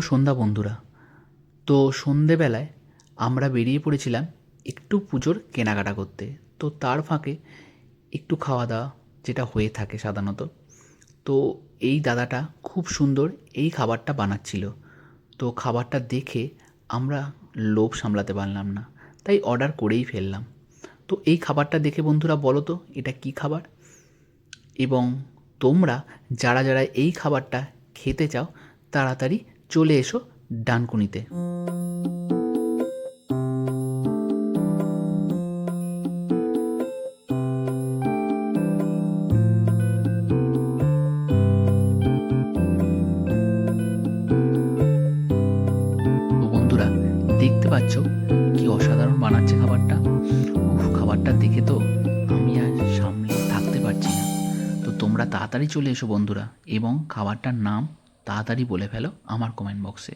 সন্ধ্যা বন্ধুরা। তো সন্ধেবেলায় আমরা বেরিয়ে পড়েছিলাম একটু পুজোর কেনাকাটা করতে। তো তার ফাঁকে একটু খাওয়া দাওয়া যেটা হয়ে থাকে সাধারণত। তো এই দাদাটা খুব সুন্দর এই খাবারটা বানাচ্ছিল। তো খাবারটা দেখে আমরা লোভ সামলাতে পারলাম না, তাই অর্ডার করেই ফেললাম। তো এই খাবারটা দেখে বন্ধুরা বলো তো এটা কী খাবার, এবং তোমরা যারা যারা এই খাবারটা খেতে চাও তাড়াতাড়ি চলে এসো ডানকুনিতে। তো বন্ধুরা, দেখতে পাচ্ছ কি অসাধারণ বানাচ্ছে খাবারটা। খাবারটা দেখে তো আমি আর সামনে থাকতে পারছি না। তো তোমরা তাড়াতাড়ি চলে এসো বন্ধুরা, এবং খাবারটার নাম তাড়াতাড়ি বলে ফেলো আমার কমেন্ট বক্সে।